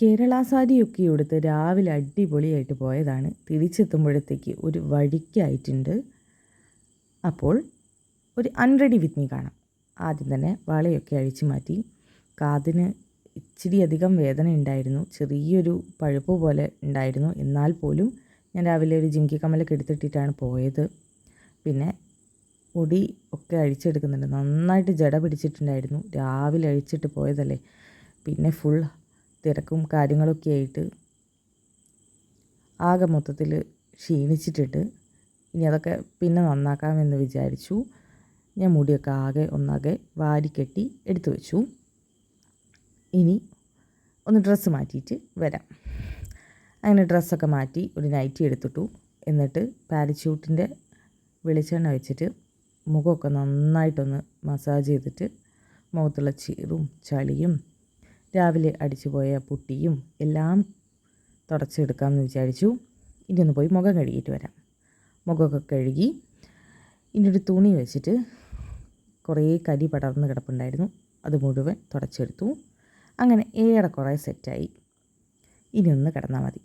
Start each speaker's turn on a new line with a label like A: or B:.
A: കേരള സാരിയൊക്കെ ഉടുത്ത് രാവിലെ അടിപൊളിയായിട്ട് പോയതാണ്. തിരിച്ചെത്തുമ്പോഴത്തേക്ക് ഒരു വഴിക്കായിട്ടുണ്ട്. അപ്പോൾ ഒരു അൺറെഡി വിത്ത് മീ കാണാം. ആദ്യം തന്നെ വളയൊക്കെ അഴിച്ചു മാറ്റി. കാതിന് ഇച്ചിരി അധികം വേദന ഉണ്ടായിരുന്നു. ചെറിയൊരു പഴുപ്പ് പോലെ ഉണ്ടായിരുന്നു. എന്നാൽ പോലും ഞാൻ രാവിലെ ഒരു ജിങ്കി കമ്മലൊക്കെ എടുത്തിട്ടിട്ടാണ് പോയത്. പിന്നെ മുടി ഒക്കെ അഴിച്ചെടുക്കുന്നുണ്ട്. നന്നായിട്ട് ജട പിടിച്ചിട്ടുണ്ടായിരുന്നു. രാവിലെ അഴിച്ചിട്ട് പോയതല്ലേ. പിന്നെ ഫുൾ തിരക്കും കാര്യങ്ങളൊക്കെ ആയിട്ട് ആകെ മൊത്തത്തിൽ ക്ഷീണിച്ചിട്ടിട്ട് ഇനി അതൊക്കെ പിന്നെ നന്നാക്കാമെന്ന് വിചാരിച്ചു. ഞാൻ മുടിയൊക്കെ ഒന്നാകെ വാരിക്കെട്ടി എടുത്തു വെച്ചു. ഇനി ഒന്ന് ഡ്രസ്സ് മാറ്റിയിട്ട് വരാം. അങ്ങനെ ഡ്രസ്സൊക്കെ മാറ്റി ഒരു നൈറ്റി എടുത്തിട്ടു. എന്നിട്ട് പാരച്യൂട്ടിൻ്റെ വെളിച്ചെണ്ണ വെച്ചിട്ട് മുഖമൊക്കെ നന്നായിട്ടൊന്ന് മസാജ് ചെയ്തിട്ട് മുഖത്തുള്ള ചീറും ചളിയും രാവിലെ അടിച്ചു പോയ പുട്ടിയും എല്ലാം തുടച്ചെടുക്കാമെന്ന് വിചാരിച്ചു. ഇനി ഒന്ന് പോയി മുഖം കഴുകിയിട്ട് വരാം. മുഖമൊക്കെ കഴുകി ഇനി ഒരു തുണി വെച്ചിട്ട് കുറേ കരി പടർന്ന് കിടപ്പുണ്ടായിരുന്നു, അത് മുഴുവൻ തുടച്ചെടുത്തു. അങ്ങനെ ഏറെക്കുറെ സെറ്റായി. ഇനി ഒന്ന് കിടന്നാൽ മതി.